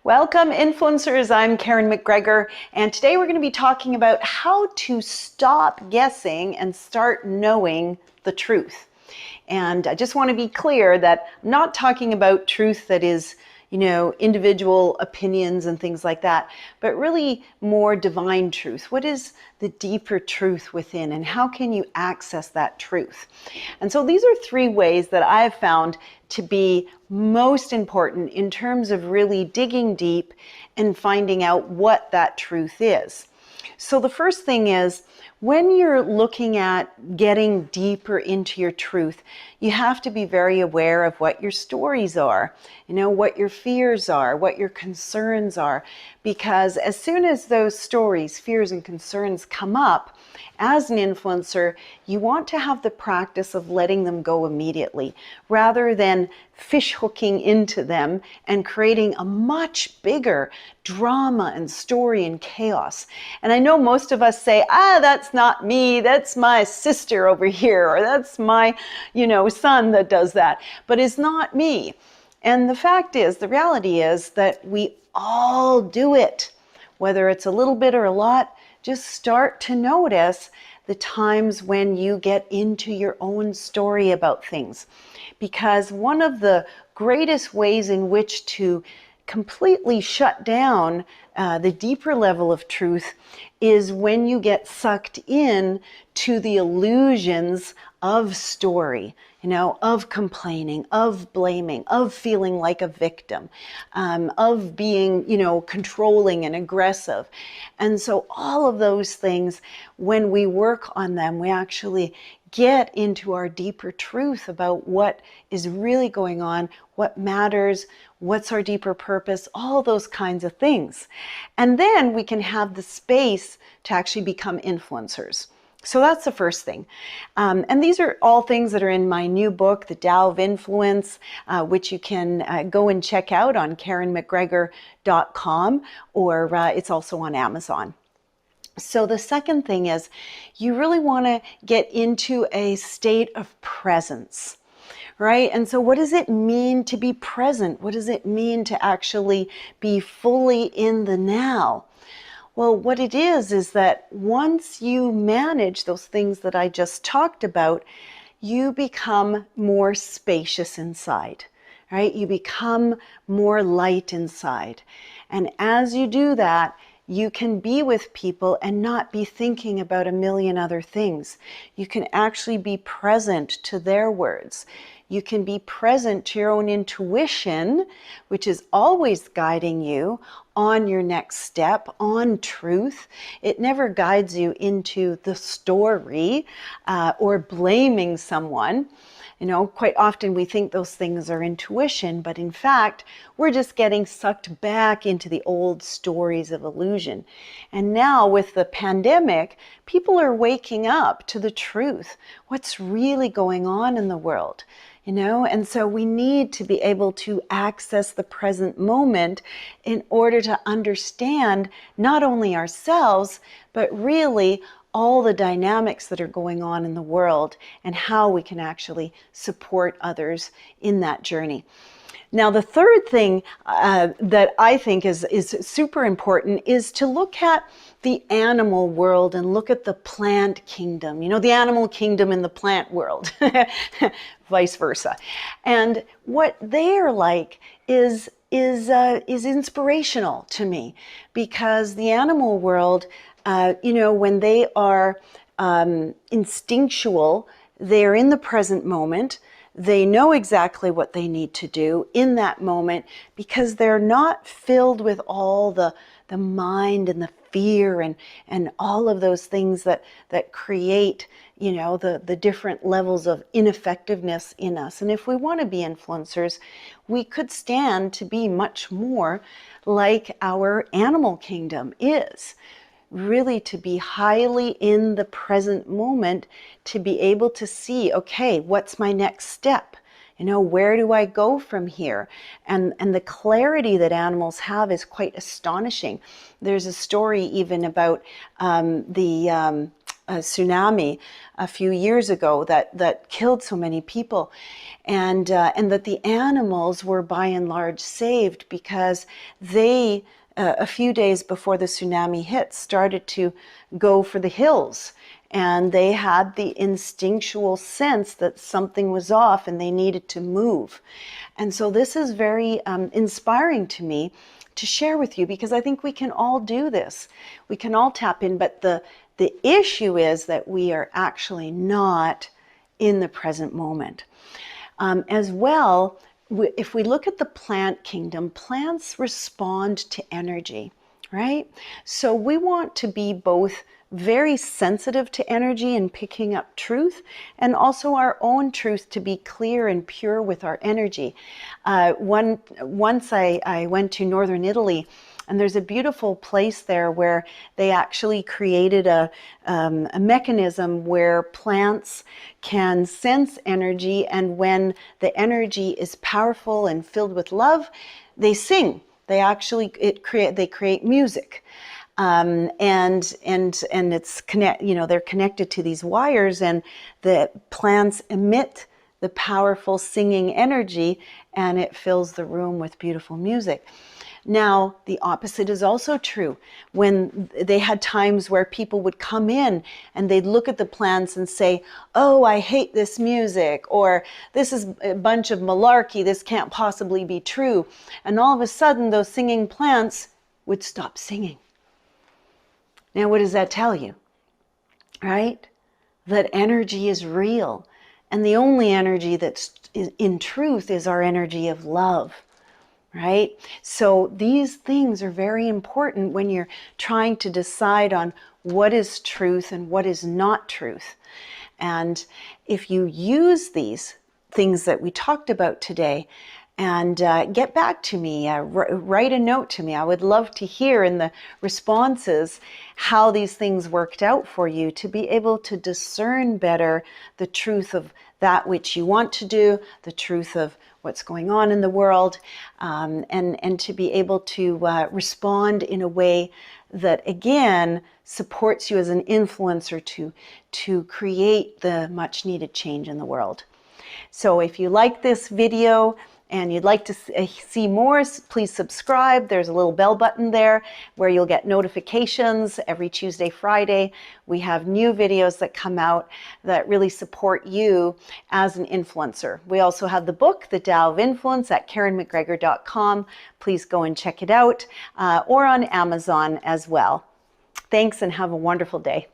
Welcome, influencers. I'm Karen McGregor, and today we're going to be talking about how to stop guessing and start knowing the truth. And I just want to be clear that I'm not talking about truth that is, individual opinions and things like that, but really more divine truth. What is the deeper truth within, and how can you access that truth? And so these are three ways that I've found to be most important in terms of really digging deep and finding out what that truth is. So the first thing is, when you're looking at getting deeper into your truth, you have to be very aware of what your stories are, what your fears are, what your concerns are, because as soon as those stories, fears, and concerns come up, as an influencer, you want to have the practice of letting them go immediately, rather than fish hooking into them and creating a much bigger drama and story and chaos. And I know most of us say, that's not me, that's my sister over here, or that's my, son that does that, but it's not me. And the fact is, the reality is that we all do it, whether it's a little bit or a lot. Just start to notice the times when you get into your own story about things. Because one of the greatest ways in which to completely shut down the deeper level of truth is when you get sucked in to the illusions of story, of complaining, of blaming, of feeling like a victim, of being, controlling and aggressive. And so all of those things, when we work on them, we actually get into our deeper truth about what is really going on, what matters, what's our deeper purpose, all those kinds of things. And then we can have the space to actually become influencers. So that's the first thing. And these are all things that are in my new book, The Tao of Influence, which you can go and check out on KarenMcGregor.com, or it's also on Amazon. So the second thing is, you really want to get into a state of presence, right? And so what does it mean to be present? What does it mean to actually be fully in the now? Well, what it is that once you manage those things that I just talked about, you become more spacious inside, right? You become more light inside. And as you do that, you can be with people and not be thinking about a million other things. You can actually be present to their words. You can be present to your own intuition, which is always guiding you on your next step, on truth. It never guides you into the story or blaming someone. Quite often we think those things are intuition, but in fact, we're just getting sucked back into the old stories of illusion. And now with the pandemic, people are waking up to the truth. What's really going on in the world? And so we need to be able to access the present moment in order to understand not only ourselves, but really all the dynamics that are going on in the world and how we can actually support others in that journey. Now, the third thing that I think is super important is to look at the animal world and look at the plant kingdom, the animal kingdom and the plant world, vice versa. And what they're like is inspirational to me, because the animal world, when they are instinctual, they're in the present moment. They know exactly what they need to do in that moment, because they're not filled with all the mind and the fear and all of those things that create, the different levels of ineffectiveness in us. And if we want to be influencers, we could stand to be much more like our animal kingdom is. Really to be highly in the present moment, to be able to see, okay, what's my next step? Where do I go from here? And the clarity that animals have is quite astonishing. There's a story even about tsunami a few years ago that killed so many people, and that the animals were by and large saved because they, a few days before the tsunami hit, started to go for the hills. And they had the instinctual sense that something was off and they needed to move. And so this is very inspiring to me to share with you, because I think we can all do this. We can all tap in, but the issue is that we are actually not in the present moment. As well, if we look at the plant kingdom, plants respond to energy, right? So we want to be both very sensitive to energy and picking up truth, and also our own truth to be clear and pure with our energy. Once I went to northern Italy, and there's a beautiful place there where they actually created a mechanism where plants can sense energy, and when the energy is powerful and filled with love, they sing. They actually they create music. And it's they're connected to these wires, and the plants emit the powerful singing energy, and it fills the room with beautiful music. Now, the opposite is also true. When they had times where people would come in and they'd look at the plants and say, "Oh, I hate this music," or "This is a bunch of malarkey, this can't possibly be true." And all of a sudden, those singing plants would stop singing. Now, what does that tell you? Right? That energy is real. And the only energy that's in truth is our energy of love. Right? So these things are very important when you're trying to decide on what is truth and what is not truth. And if you use these things that we talked about today, and get back to me, write a note to me. I would love to hear in the responses how these things worked out for you, to be able to discern better the truth of that which you want to do, the truth of what's going on in the world, and to be able to respond in a way that, again, supports you as an influencer to create the much needed change in the world. So if you like this video and you'd like to see more, please subscribe. There's a little bell button there where you'll get notifications every Tuesday, Friday. We have new videos that come out that really support you as an influencer. We also have the book, The Tao of Influence, at KarenMcGregor.com. Please go and check it out, or on Amazon as well. Thanks, and have a wonderful day.